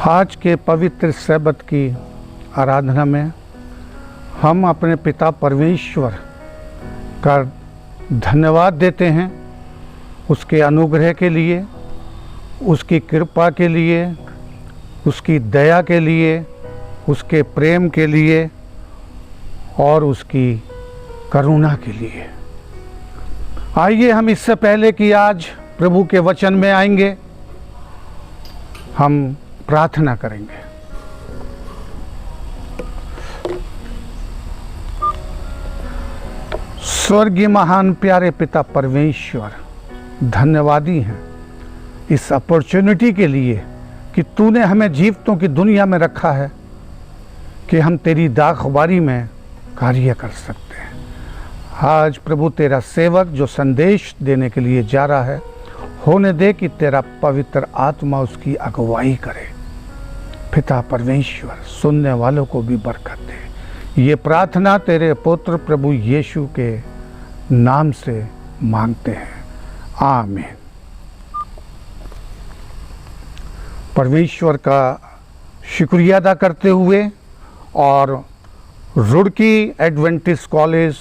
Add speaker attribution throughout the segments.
Speaker 1: आज के पवित्र सब्त की आराधना में हम अपने पिता परमेश्वर का धन्यवाद देते हैं, उसके अनुग्रह के लिए, उसकी कृपा के लिए, उसकी दया के लिए, उसके प्रेम के लिए और उसकी करुणा के लिए। आइए हम इससे पहले कि आज प्रभु के वचन में आएंगे, हम प्रार्थना करेंगे। स्वर्गीय महान प्यारे पिता परमेश्वर, धन्यवादी हैं इस अपॉर्चुनिटी के लिए कि तूने हमें जीवितों की दुनिया में रखा है कि हम तेरी दाखबारी में कार्य कर सकते हैं। आज प्रभु तेरा सेवक जो संदेश देने के लिए जा रहा है, होने दे कि तेरा पवित्र आत्मा उसकी अगुवाई करे। पिता परमेश्वर, सुनने वालों को भी बरकत दे। ये प्रार्थना तेरे पुत्र प्रभु यीशु के नाम से मांगते हैं, आमीन। परमेश्वर का शुक्रिया अदा करते हुए और रुड़की एडवेंटिस्ट कॉलेज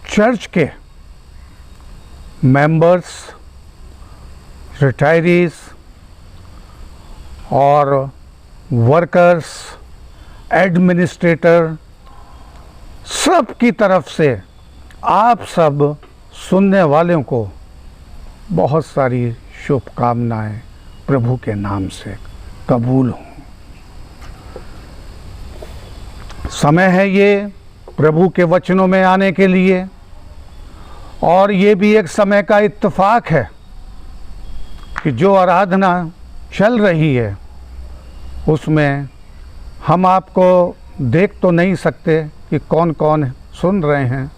Speaker 1: चर्च के मेंबर्स, रिटायरीज और वर्कर्स, एडमिनिस्ट्रेटर, सब की तरफ से आप सब सुनने वालों को बहुत सारी शुभकामनाएं प्रभु के नाम से कबूल हों। समय है ये प्रभु के वचनों में आने के लिए, और ये भी एक समय का इत्तेफाक है कि जो आराधना चल रही है उसमें हम आपको देख तो नहीं सकते कि कौन कौन सुन रहे हैं।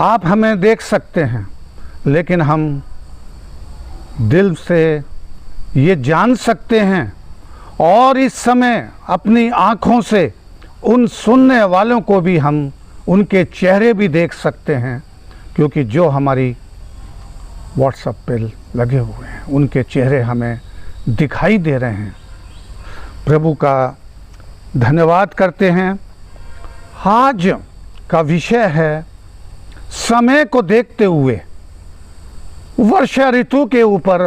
Speaker 1: आप हमें देख सकते हैं, लेकिन हम दिल से ये जान सकते हैं और इस समय अपनी आँखों से उन सुनने वालों को भी हम उनके चेहरे भी देख सकते हैं, क्योंकि जो हमारी व्हाट्सएप पे लगे हुए हैं उनके चेहरे हमें दिखाई दे रहे हैं। प्रभु का धन्यवाद करते हैं। आज का विषय है समय को देखते हुए वर्षा ऋतु के ऊपर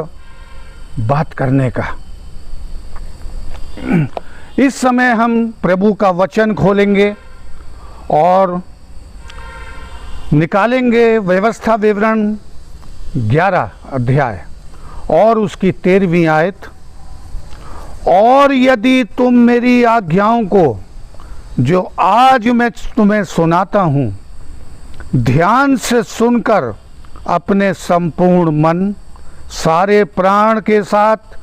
Speaker 1: बात करने का। इस समय हम प्रभु का वचन खोलेंगे और निकालेंगे व्यवस्था विवरण 11 अध्याय और उसकी 13वीं आयत। और यदि तुम मेरी आज्ञाओं को जो आज मैं तुम्हें सुनाता हूँ ध्यान से सुनकर अपने संपूर्ण मन, सारे प्राण के साथ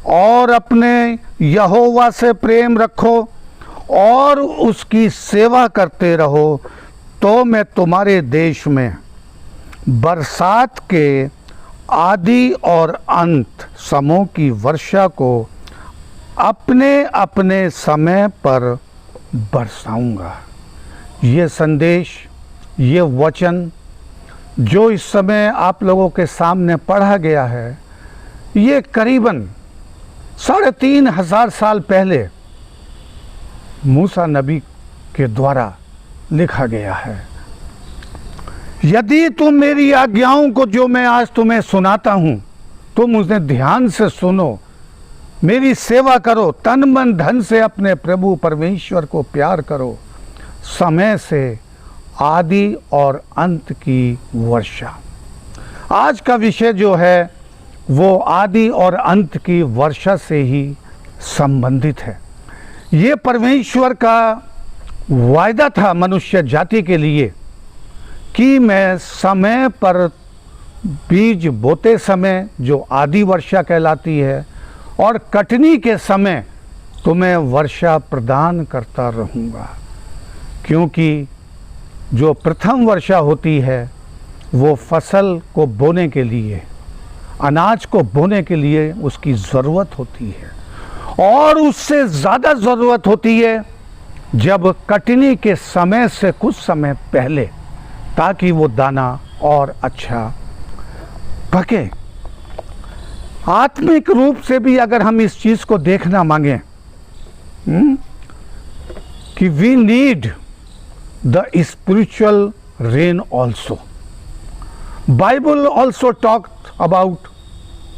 Speaker 1: और अपने यहोवा से प्रेम रखो और उसकी सेवा करते रहो, तो मैं तुम्हारे देश में बरसात के आदि और अंत समों की वर्षा को अपने अपने समय पर बरसाऊंगा। ये संदेश, ये वचन जो इस समय आप लोगों के सामने पढ़ा गया है, ये करीबन 3500 साल पहले मूसा नबी के द्वारा लिखा गया है। यदि तुम मेरी आज्ञाओं को जो मैं आज तुम्हें सुनाता हूँ तुम उसे ध्यान से सुनो, मेरी सेवा करो, तन मन धन से अपने प्रभु परमेश्वर को प्यार करो, समय से आदि और अंत की वर्षा। आज का विषय जो है वो आदि और अंत की वर्षा से ही संबंधित है। ये परमेश्वर का वायदा था मनुष्य जाति के लिए कि मैं समय पर बीज बोते समय जो आदि वर्षा कहलाती है और कटनी के समय तुम्हें वर्षा प्रदान करता रहूँगा। क्योंकि जो प्रथम वर्षा होती है वो फसल को बोने के लिए, अनाज को बोने के लिए उसकी ज़रूरत होती है, और उससे ज़्यादा ज़रूरत होती है जब कटनी के समय से कुछ समय पहले, ताकि वो दाना और अच्छा पके। आत्मिक रूप से भी अगर हम इस चीज को देखना मांगे कि we need the spiritual rain also. Bible also talk about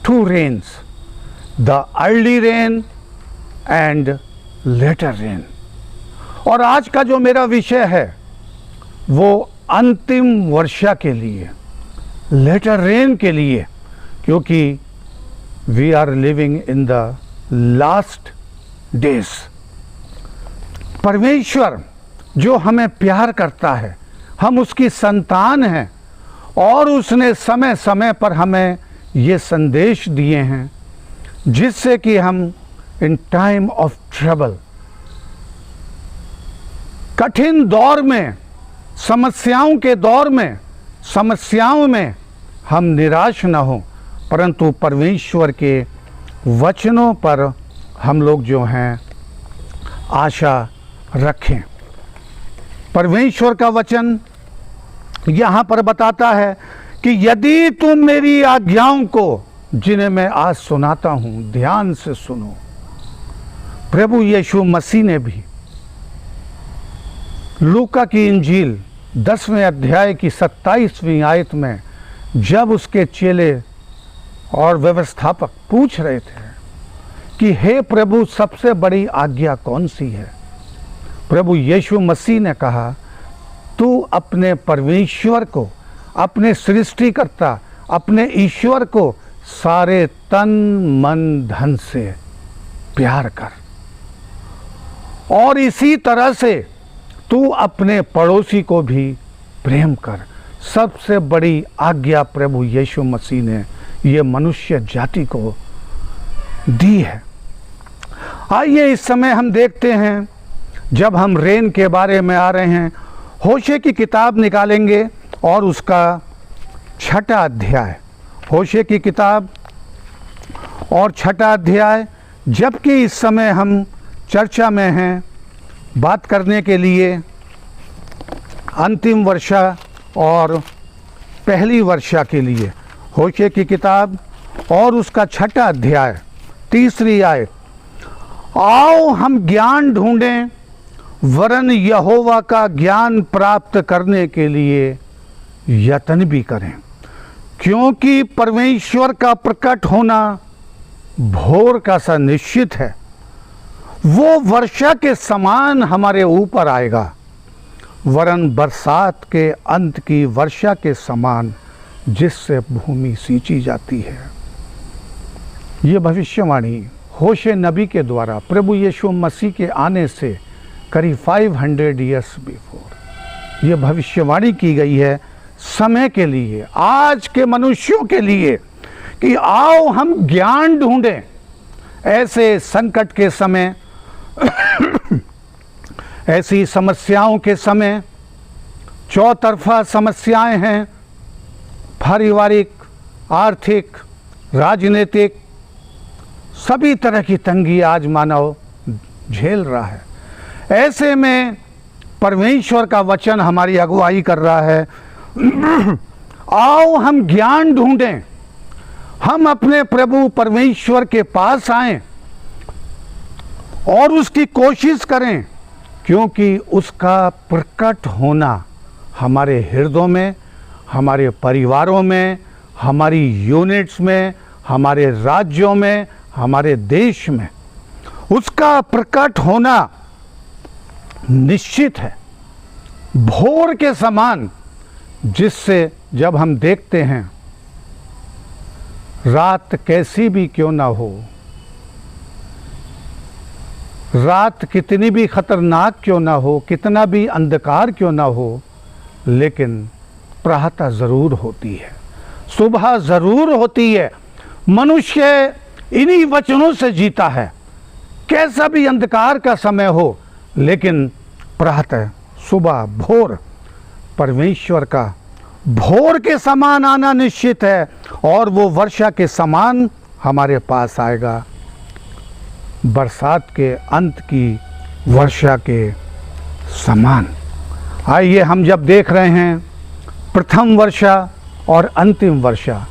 Speaker 1: two rains, the early rain and latter rain. और आज का जो मेरा विषय है वो अंतिम वर्षा के लिए, लेटर रेन के लिए, क्योंकि we are living in the last days. परमेश्वर जो हमें प्यार करता है, हम उसकी संतान हैं, और उसने समय समय पर हमें ये संदेश दिए हैं जिससे कि हम इन टाइम ऑफ ट्रबल, कठिन दौर में, समस्याओं के दौर में, समस्याओं में हम निराश न हो, परंतु परमेश्वर के वचनों पर हम लोग जो हैं आशा रखें। परमेश्वर का वचन यहाँ पर बताता है कि यदि तुम मेरी आज्ञाओं को, जिन्हें मैं आज सुनाता हूँ, ध्यान से सुनो। प्रभु यीशु मसीह ने भी लूका की इंजील 10वें अध्याय की 27वीं आयत में जब उसके चेले और व्यवस्थापक पूछ रहे थे कि हे प्रभु, सबसे बड़ी आज्ञा कौन सी है, प्रभु यीशु मसीह ने कहा, तू अपने परमेश्वर को, अपने सृष्टिकर्ता, अपने ईश्वर को सारे तन मन धन से प्यार कर, और इसी तरह से तू अपने पड़ोसी को भी प्रेम कर। सबसे बड़ी आज्ञा प्रभु यीशु मसीह ने ये मनुष्य जाति को दी है। आइए इस समय हम देखते हैं, जब हम रेन के बारे में आ रहे हैं, होशे की किताब निकालेंगे और उसका 6ठा अध्याय, होशे की किताब और 6ठा अध्याय। जबकि इस समय हम चर्चा में हैं बात करने के लिए अंतिम वर्षा और पहली वर्षा के लिए, होशे की किताब और उसका 6ठा अध्याय 3री आयत, आओ हम ज्ञान ढूंढें, वरन यहोवा का ज्ञान प्राप्त करने के लिए यत्न भी करें, क्योंकि परमेश्वर का प्रकट होना भोर का सा निश्चित है। वो वर्षा के समान हमारे ऊपर आएगा, वरन बरसात के अंत की वर्षा के समान, जिससे भूमि सींची जाती है। ये भविष्यवाणी होशे नबी के द्वारा प्रभु यीशु मसीह के आने से करीब 500 ईयर्स बिफोर ये भविष्यवाणी की गई है समय के लिए, आज के मनुष्यों के लिए, कि आओ हम ज्ञान ढूंढें। ऐसे संकट के समय, ऐसी समस्याओं के समय, चौतरफा समस्याएं हैं, पारिवारिक, आर्थिक, राजनीतिक, सभी तरह की तंगी आज मानव झेल रहा है। ऐसे में परमेश्वर का वचन हमारी अगुवाई कर रहा है, आओ हम ज्ञान ढूंढें, हम अपने प्रभु परमेश्वर के पास आएं और उसकी कोशिश करें, क्योंकि उसका प्रकट होना हमारे हृदयों में, हमारे परिवारों में, हमारी यूनिट्स में, हमारे राज्यों में, हमारे देश में उसका प्रकट होना निश्चित है, भोर के समान, जिससे जब हम देखते हैं रात कैसी भी क्यों ना हो, रात कितनी भी खतरनाक क्यों ना हो, कितना भी अंधकार क्यों ना हो, लेकिन प्रातः ज़रूर होती है, सुबह ज़रूर होती है। मनुष्य इन्हीं वचनों से जीता है, कैसा भी अंधकार का समय हो, लेकिन प्रातः, सुबह, भोर, परमेश्वर का भोर के समान आना निश्चित है, और वो वर्षा के समान हमारे पास आएगा, बरसात के अंत की वर्षा के समान। आइए हम जब देख रहे हैं प्रथम वर्षा और अंतिम वर्षा,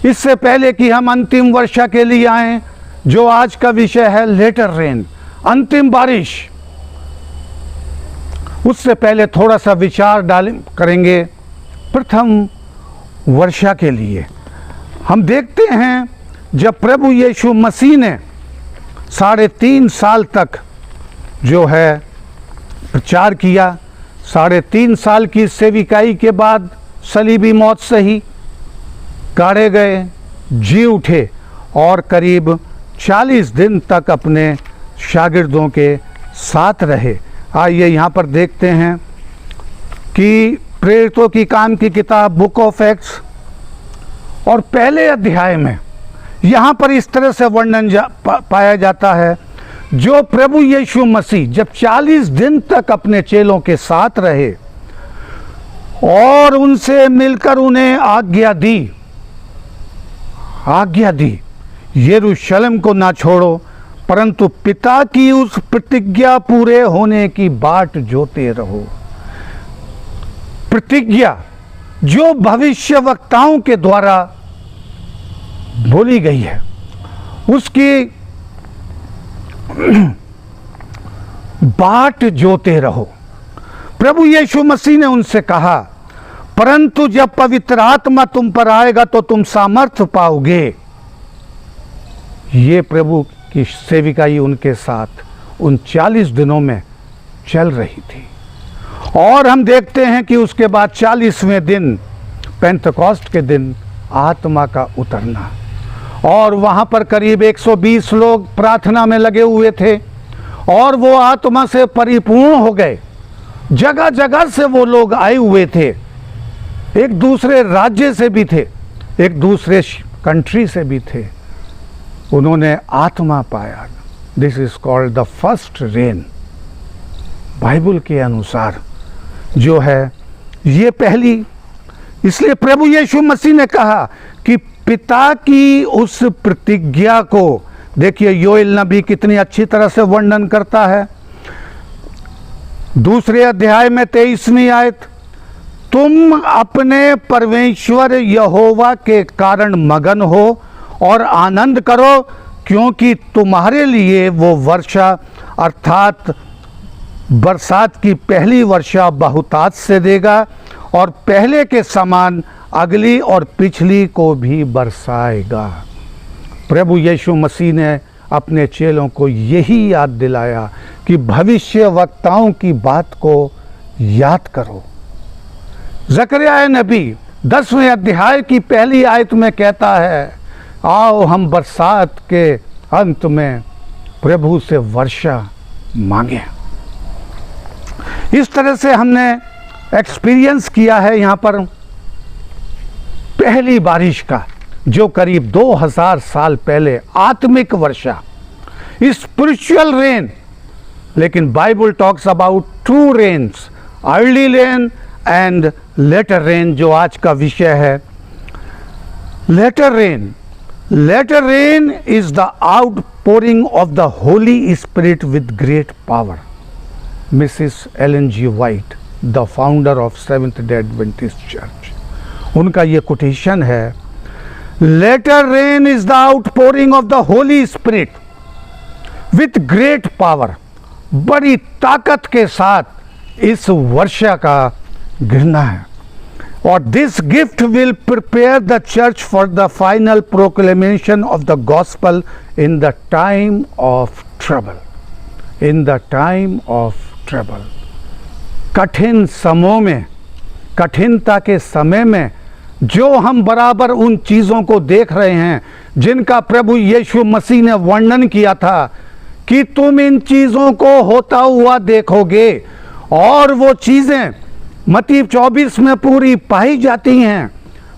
Speaker 1: इससे पहले कि हम अंतिम वर्षा के लिए आए, जो आज का विषय है लेटर रेन, अंतिम बारिश, उससे पहले थोड़ा सा विचार करेंगे प्रथम वर्षा के लिए। हम देखते हैं जब प्रभु यीशु मसीह ने 3.5 साल तक जो है प्रचार किया, 3.5 साल की सेविकाई के बाद सलीबी मौत से ही गाड़े गए, जी उठे और करीब 40 दिन तक अपने शागिर्दों के साथ रहे। आइए यहाँ पर देखते हैं कि प्रेरितों की काम की किताब बुक ऑफ एक्ट्स और पहले अध्याय में यहाँ पर इस तरह से वर्णन पाया जाता है, जो प्रभु यीशु मसीह जब 40 दिन तक अपने चेलों के साथ रहे और उनसे मिलकर उन्हें आज्ञा दी, यरूशलेम को ना छोड़ो परंतु पिता की उस प्रतिज्ञा पूरे होने की बाट जोते रहो। प्रतिज्ञा जो भविष्यवक्ताओं के द्वारा बोली गई है, उसकी बाट जोते रहो। प्रभु यीशु मसीह ने उनसे कहा, परंतु जब पवित्र आत्मा तुम पर आएगा तो तुम सामर्थ्य पाओगे। ये प्रभु की सेविकाई उनके साथ उन 40 दिनों में चल रही थी। और हम देखते हैं कि उसके बाद 40वें दिन, पेंतकोस्त के दिन, आत्मा का उतरना, और वहाँ पर करीब 120 लोग प्रार्थना में लगे हुए थे और वो आत्मा से परिपूर्ण हो गए। जगह जगह से वो लोग आए हुए थे, एक दूसरे राज्य से भी थे, एक दूसरे कंट्री से भी थे। उन्होंने आत्मा पाया। This is called the first rain. Bible के अनुसार जो है ये पहली, इसलिए प्रभु यीशु मसीह ने कहा कि पिता की उस प्रतिज्ञा को, देखिए योएल नबी कितनी अच्छी तरह से वर्णन करता है। 2 अध्याय में 23वीं आयत, तुम अपने परमेश्वर यहोवा के कारण मगन हो और आनंद करो, क्योंकि तुम्हारे लिए वो वर्षा अर्थात बरसात की पहली वर्षा बहुतायत से देगा और पहले के समान अगली और पिछली को भी बरसाएगा। प्रभु यीशु मसीह ने अपने चेलों को यही याद दिलाया कि भविष्य वक्ताओं की बात को याद करो। जकरिया नबी 10वें अध्याय की पहली आयत में कहता है, आओ हम बरसात के अंत में प्रभु से वर्षा मांगे। इस तरह से हमने एक्सपीरियंस किया है यहाँ पर पहली बारिश का, जो करीब 2000 साल पहले आत्मिक वर्षा, स्पिरिचुअल रेन। लेकिन Bible talks about 2 rains, early rain and latter rain, जो आज का विषय है। Latter rain is the outpouring of the Holy Spirit with great power. Mrs. Ellen G. White, the founder of Seventh-day Adventist Church, उनका ये quotation है, Later rain is the outpouring of the Holy Spirit with great power. बड़ी ताकत के साथ इस वर्षा का गिरना है। और this gift will prepare the church for the final proclamation of the gospel in the time of trouble. In the time of trouble. कठिन समयों में, कठिनता के समय में जो हम बराबर उन चीज़ों को देख रहे हैं जिनका प्रभु यीशु मसीह ने वर्णन किया था कि तुम इन चीज़ों को होता हुआ देखोगे, और वो चीज़ें मत्ती 24 में पूरी पाई जाती हैं।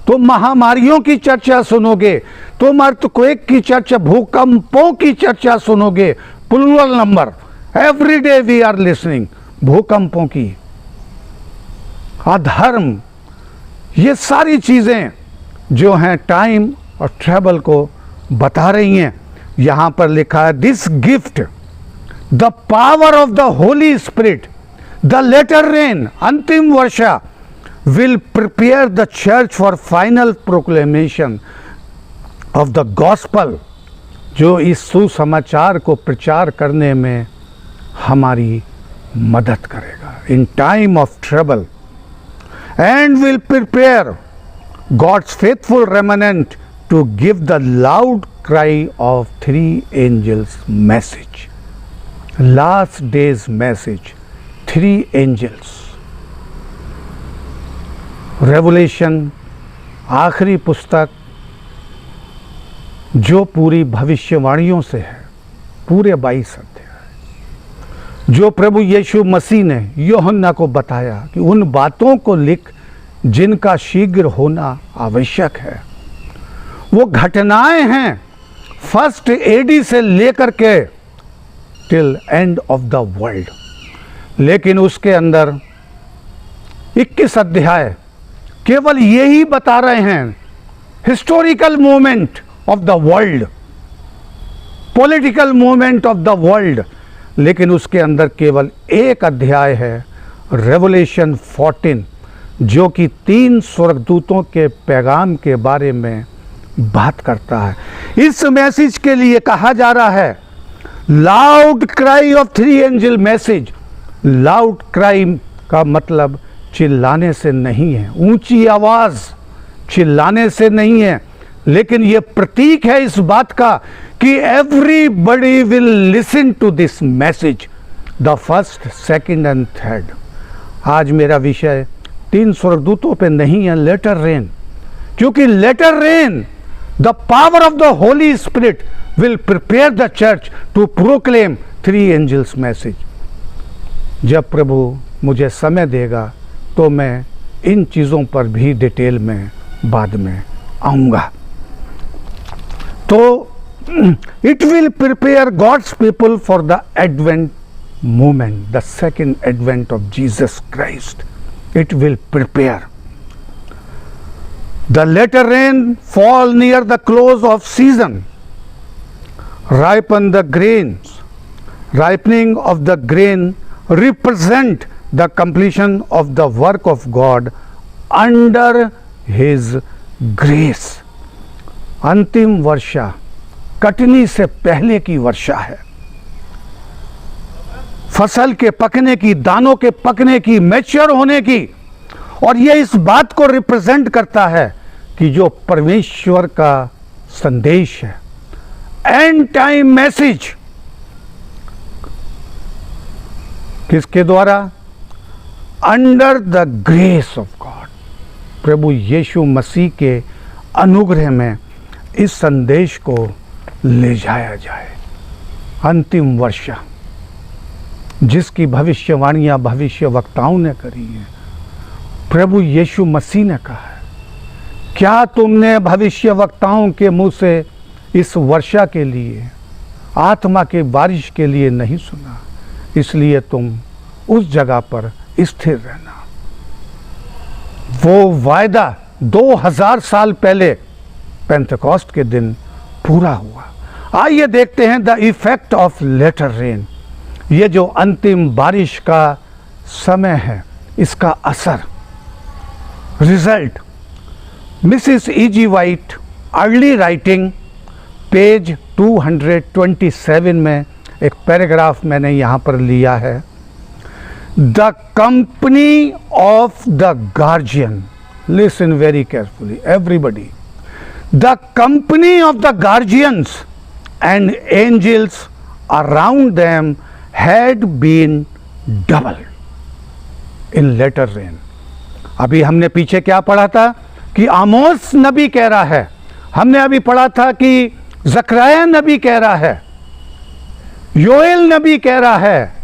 Speaker 1: तुम महामारियों की चर्चा सुनोगे, तुम अर्थक्वेक की चर्चा, भूकंपों की चर्चा सुनोगे, plural number, every day we are listening, भूकंपों की, अधर्म, ये सारी चीज़ें जो हैं टाइम और ट्रबल को बता रही हैं। यहाँ पर लिखा है, this gift the power of the holy spirit, the latter rain, अंतिम वर्षा, will prepare the church for final proclamation. Of the gospel, जो इस सुसमाचार को प्रचार करने में हमारी मदद करेगा in time of trouble, and will prepare God's faithful remnant to give the loud cry of 3 angels message, last days message, 3 angels. Revelation आखिरी पुस्तक जो पूरी भविष्यवाणियों से है, पूरे 22 अध्याय, जो प्रभु यीशु मसीह ने यूहन्ना को बताया कि उन बातों को लिख जिनका शीघ्र होना आवश्यक है। वो घटनाएं हैं फर्स्ट एडी से लेकर के till end of the world, लेकिन उसके अंदर 21 अध्याय केवल यही बता रहे हैं historical moment of the world, political movement of the world, लेकिन उसके अंदर केवल एक अध्याय है रेवलेशन 14, जो कि 3 स्वर्गदूतों के पैगाम के बारे में बात करता है। इस मैसेज के लिए कहा जा रहा है loud cry of 3 angel message. Loud cry का मतलब चिल्लाने से नहीं है, ऊंची आवाज चिल्लाने से नहीं है, लेकिन यह प्रतीक है इस बात का कि everybody will listen to this message, the first, second and third. आज मेरा विषय 3 स्वर्गदूतों पे नहीं है, लेटर रेन, क्योंकि latter rain the power of the holy spirit will prepare the church to proclaim 3 angels message. जब प्रभु मुझे समय देगा तो मैं इन चीज़ों पर भी डिटेल में बाद में आऊँगा। तो it will prepare God's people for the advent movement, the second advent of Jesus Christ. It will prepare the latter rain fall near the close of season, ripen the grains. Ripening of the grain represent the completion of the work of God under His grace. अंतिम वर्षा कटनी से पहले की वर्षा है, फसल के पकने की, दानों के पकने की, मैच्योर होने की, और यह इस बात को रिप्रेजेंट करता है कि जो परमेश्वर का संदेश है, एंड टाइम मैसेज, किसके द्वारा? Under the grace of God, प्रभु यीशु मसीह के अनुग्रह में इस संदेश को ले जाया जाए। अंतिम वर्षा जिसकी भविष्यवाणियां भविष्य वक्ताओं ने करी हैं, प्रभु यीशु मसीह ने कहा है, क्या तुमने भविष्य वक्ताओं के मुंह से इस वर्षा के लिए, आत्मा के बारिश के लिए नहीं सुना? इसलिए तुम उस जगह पर स्थिर रहना। वो वायदा 2000 साल पहले पेंटेकोस्ट के दिन पूरा हुआ। आइए देखते हैं the effect of latter rain, ये जो अंतिम बारिश का समय है, इसका असर, result. Mrs E.G. White, early writing, page 227 में एक पैराग्राफ मैंने यहाँ पर लिया है। The company of the guardian, listen very carefully everybody, the company of the guardians and angels around them had been double in latter rain. अभी हमने पीछे क्या पढ़ा था कि आमोस नबी कह रहा है, हमने अभी पढ़ा था कि ज़करिया नबी कह रहा है, योएल नबी कह रहा है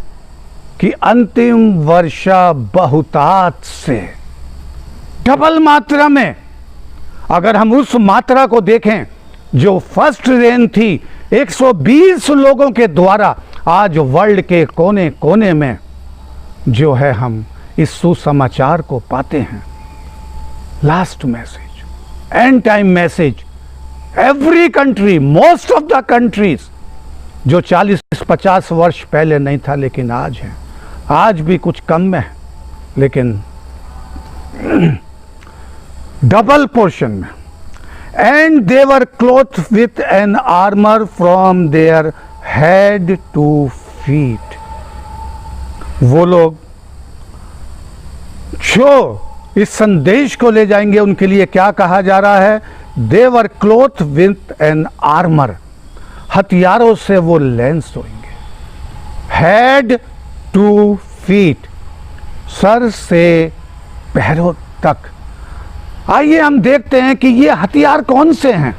Speaker 1: कि अंतिम वर्षा बहुतात से, डबल मात्रा में। अगर हम उस मात्रा को देखें जो फर्स्ट रेन थी 120 लोगों के द्वारा, आज वर्ल्ड के कोने कोने में जो है हम इस सुसमाचार को पाते हैं। Last message, and time message, every country, most of the countries, जो 40-50 वर्ष पहले नहीं था लेकिन आज है, आज भी कुछ कम में है लेकिन डबल पोर्शन में। And they were cloth with an armour from their head to feet. वो लोग जो इस संदेश को ले जाएंगे उनके लिए क्या कहा जा रहा है? दे वर क्लोथ विथ एन आर्मर, हथियारों से वो लैंस होंगे, हेड टू फीट, सर से पैरों तक। आइए हम देखते हैं कि ये हथियार कौन से हैं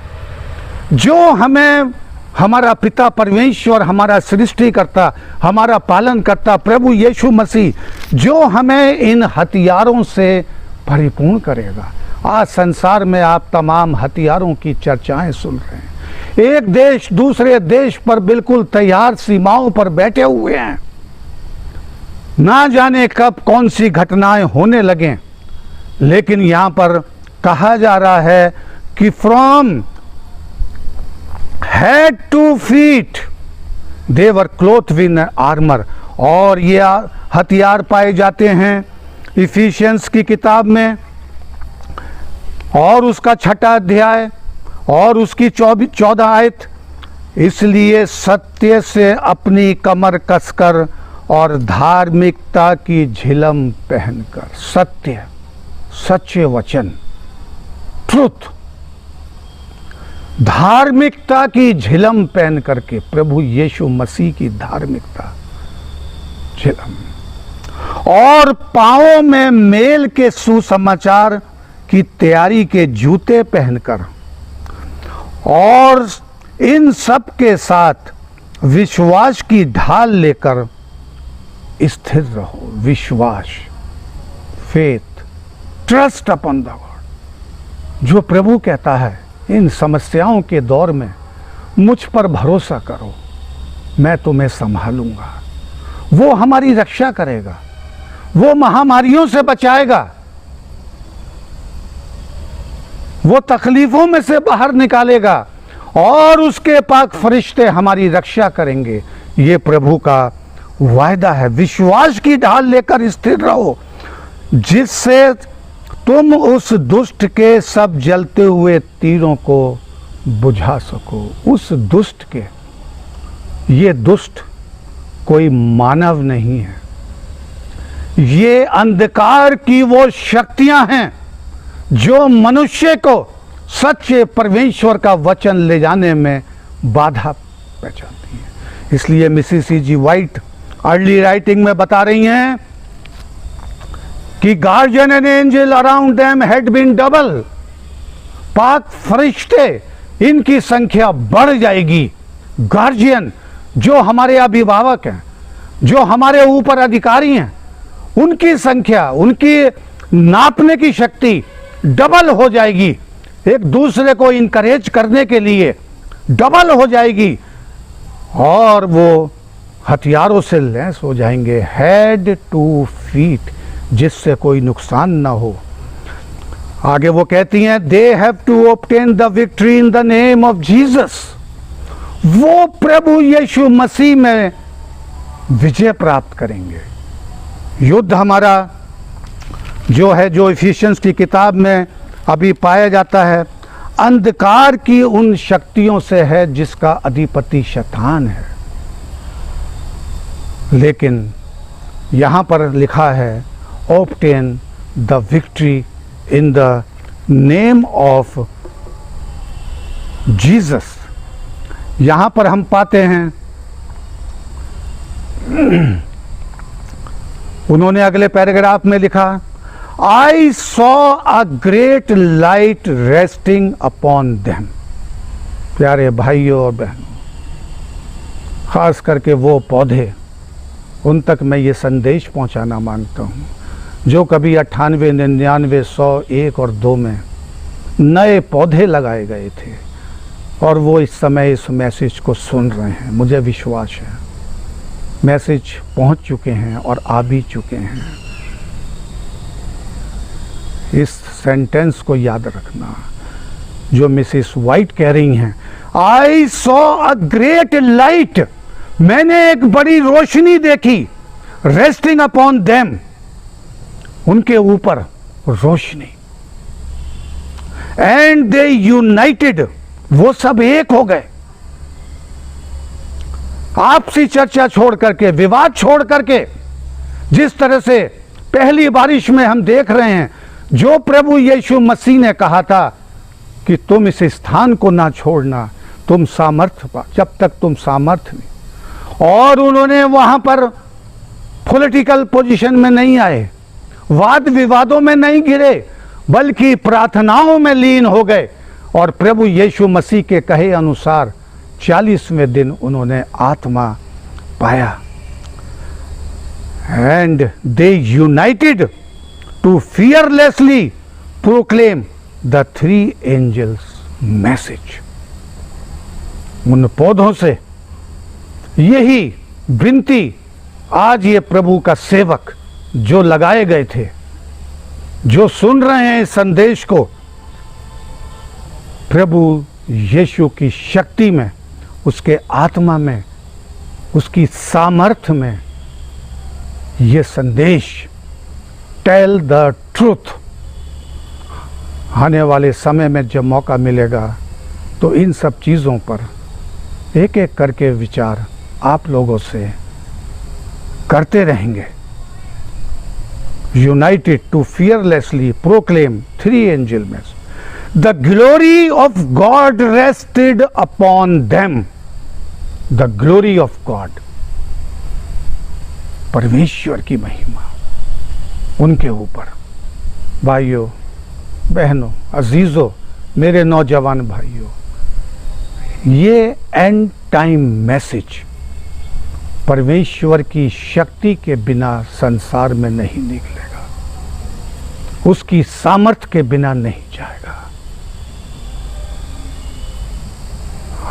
Speaker 1: जो हमें हमारा पिता परमेश्वर, हमारा सृष्टिकर्ता, हमारा पालनकर्ता प्रभु यीशु मसीह जो हमें इन हथियारों से परिपूर्ण करेगा। आज संसार में आप तमाम हथियारों की चर्चाएं सुन रहे हैं। एक देश दूसरे देश पर बिल्कुल तैयार सीमाओं पर बैठे हुए हैं, ना जाने कब कौन सी घटनाएं होने लगें। लेकिन यहां पर कहा जा रहा है कि from head to feet they were cloth with armour. और ये हथियार पाए जाते हैं इफिशियंस की किताब में और उसका 6वां अध्याय और उसकी 14 आयत। इसलिए सत्य से अपनी कमर कसकर और धार्मिकता की झिलम पहनकर, सत्य, सच्चे वचन, ट्रुथ, धार्मिकता की झिलम पहन करके, प्रभु यीशु मसीह की धार्मिकता झिलम, और पांवों में मेल के सुसमाचार की तैयारी के जूते पहनकर, और इन सब के साथ विश्वास की ढाल लेकर स्थिर रहो। विश्वास, faith, trust upon the God. जो प्रभु कहता है इन समस्याओं के दौर में मुझ पर भरोसा करो, मैं तुम्हें संभालूंगा। वो हमारी रक्षा करेगा, वो महामारियों से बचाएगा, वो तकलीफों में से बाहर निकालेगा और उसके पाक फरिश्ते हमारी रक्षा करेंगे। ये प्रभु का वायदा है। विश्वास की ढाल लेकर स्थिर रहो, जिससे तुम उस दुष्ट के सब जलते हुए तीरों को बुझा सको। उस दुष्ट के, ये दुष्ट कोई मानव नहीं है, ये अंधकार की वो शक्तियां हैं जो मनुष्य को सच्चे परमेश्वर का वचन ले जाने में बाधा पहुंचाती हैं। इसलिए Mrs C G. White early writing में बता रही हैं कि guardian and angel around them had been double. पाक फरिश्ते, इनकी संख्या बढ़ जाएगी। गार्जियन, जो हमारे अभिभावक हैं, जो हमारे ऊपर अधिकारी हैं, उनकी संख्या, उनकी नापने की शक्ति डबल हो जाएगी। एक दूसरे को इनकरेज करने के लिए डबल हो जाएगी और वो हथियारों से लैस हो जाएंगे, हेड टू फीट, जिससे कोई नुकसान ना हो। आगे वो कहती हैं, they have to obtain the victory in the name of Jesus. वो प्रभु यीशु मसीह में विजय प्राप्त करेंगे। युद्ध हमारा जो है, जो इफिशियंस की किताब में अभी पाया जाता है, अंधकार की उन शक्तियों से है जिसका अधिपति शैतान है। लेकिन यहाँ पर लिखा है, obtain the victory in the name of Jesus. यहाँ पर हम पाते हैं, उन्होंने अगले पैराग्राफ में लिखा, I saw a great light resting upon them। प्यारे भाइयों और बहनों, खास करके वो पौधे, उन तक मैं ये संदेश पहुंचाना मांगता हूँ जो कभी 98, 99, 100, 1 और 2 में नए पौधे लगाए गए थे, और वो इस समय इस मैसेज को सुन रहे हैं। मुझे विश्वास है मैसेज पहुंच चुके हैं और आ भी चुके हैं। इस सेंटेंस को याद रखना जो मिसेस वाइट कह रही हैं, I saw a great light, मैंने एक बड़ी रोशनी देखी, रेस्टिंग अपॉन देम, उनके ऊपर रोशनी, एंड दे यूनाइटेड, वो सब एक हो गए। आपसी चर्चा छोड़ करके, विवाद छोड़ करके, जिस तरह से पहली बारिश में हम देख रहे हैं, जो प्रभु यीशु मसीह ने कहा था कि तुम इस स्थान को ना छोड़ना, तुम सामर्थ्य पा, जब तक तुम सामर्थ्य नहीं। और उन्होंने वहां पर पॉलिटिकल पोजीशन में नहीं आए, वाद विवादों में नहीं गिरे, बल्कि प्रार्थनाओं में लीन हो गए और प्रभु यीशु मसीह के कहे अनुसार 40वें दिन उन्होंने आत्मा पाया। And they united to fearlessly proclaim the 3 angels message. उन पौधों से यही विनती आज ये प्रभु का सेवक जो लगाए गए थे, जो सुन रहे हैं इस संदेश को, प्रभु यीशु की शक्ति में, उसके आत्मा में, उसकी सामर्थ्य में ये संदेश, टेल द ट्रूथ। आने वाले समय में जब मौका मिलेगा तो इन सब चीज़ों पर एक एक करके विचार आप लोगों से करते रहेंगे। United to fearlessly proclaim 3 angel message. The glory of God rested upon them. The glory of God, परमेश्वर की महिमा उनके ऊपर। भाइयों बहनों, अजीजों, मेरे नौजवान भाइयों, ये एंड टाइम मैसेज परमेश्वर की शक्ति के बिना संसार में नहीं निकलेगा, उसकी सामर्थ्य के बिना नहीं जाएगा।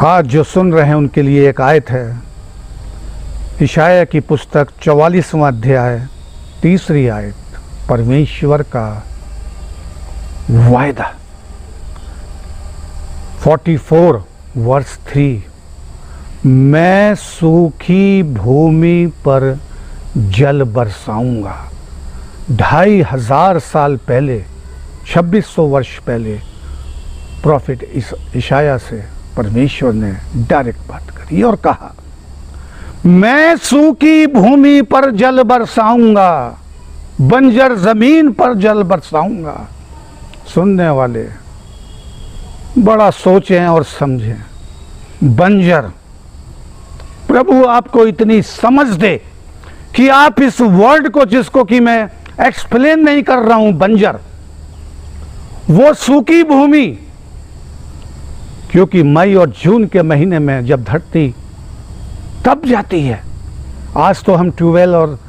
Speaker 1: आज जो सुन रहे हैं उनके लिए एक आयत है, इशाया की पुस्तक 44वां अध्याय 3री आयत, परमेश्वर का वायदा। 44 वर्स 3, मैं सूखी भूमि पर जल बरसाऊंगा। 2500 साल पहले, 2600 वर्ष पहले प्रॉफिट इशाया से परमेश्वर ने डायरेक्ट बात करी और कहा, मैं सूखी भूमि पर जल बरसाऊंगा, बंजर जमीन पर जल बरसाऊंगा। सुनने वाले बड़ा सोचें और समझें। बंजर, प्रभु आपको इतनी समझ दे कि आप इस वर्ड को, जिसको कि मैं एक्सप्लेन नहीं कर रहा हूं, बंजर, वो सूखी भूमि, क्योंकि मई और जून के महीने में जब धरती तप जाती है, आज तो हम ट्यूबवेल और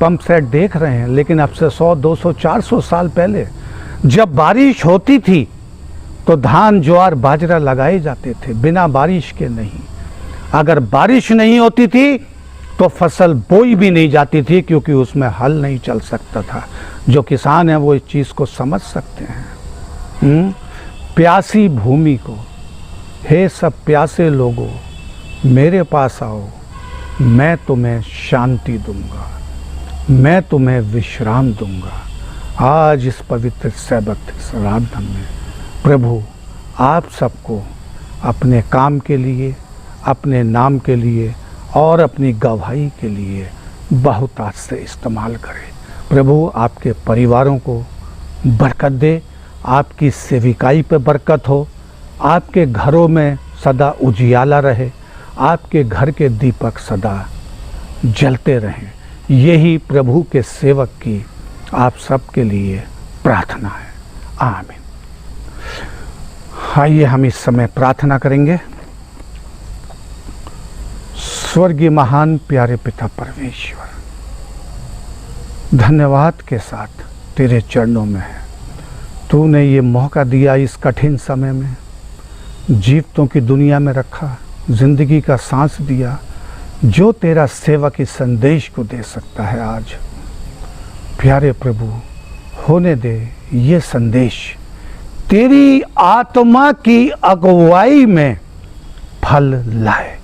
Speaker 1: पंप सेट देख रहे हैं, लेकिन अब से 100, 200, 400 साल पहले जब बारिश होती थी तो धान, ज्वार, बाजरा लगाए जाते थे, बिना बारिश के नहीं। अगर बारिश नहीं होती थी तो फसल बोई भी नहीं जाती थी, क्योंकि उसमें हल नहीं चल सकता था। जो किसान हैं वो इस चीज़ को समझ सकते हैं। प्यासी भूमि को, हे सब प्यासे लोगों, मेरे पास आओ, मैं तुम्हें शांति दूंगा, मैं तुम्हें विश्राम दूंगा। आज इस पवित्र सैबत आराधना में प्रभु आप सबको अपने काम के लिए, अपने नाम के लिए और अपनी गवाही के लिए बहुतायत से इस्तेमाल करें। प्रभु आपके परिवारों को बरकत दे, आपकी सेविकाई पे बरकत हो, आपके घरों में सदा उजियाला रहे, आपके घर के दीपक सदा जलते रहें। यही प्रभु के सेवक की आप सबके लिए प्रार्थना है। आमीन। आइए हम इस समय प्रार्थना करेंगे। स्वर्गीय महान प्यारे पिता परमेश्वर, धन्यवाद के साथ तेरे चरणों में है। तूने ये मौका दिया, इस कठिन समय में जीवितों की दुनिया में रखा, जिंदगी का सांस दिया, जो तेरा सेवक इस संदेश को दे सकता है। आज प्यारे प्रभु, होने दे ये संदेश तेरी आत्मा की अगुवाई में फल लाए,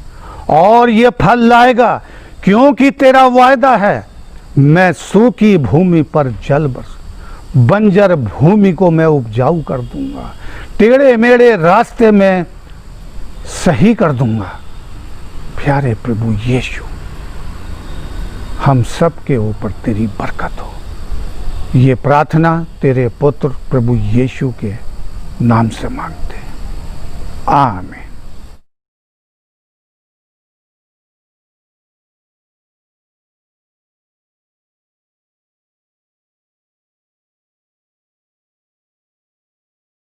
Speaker 1: और ये फल लाएगा क्योंकि तेरा वायदा है, मैं सूखी भूमि पर जल बरस, बंजर भूमि को मैं उपजाऊ कर दूंगा। टेढ़े मेढ़े रास्ते में सही कर दूंगा। प्यारे प्रभु यीशु, हम सब के ऊपर तेरी बरकत हो। ये प्रार्थना तेरे पुत्र प्रभु यीशु के नाम से मांगते हैं, आमीन।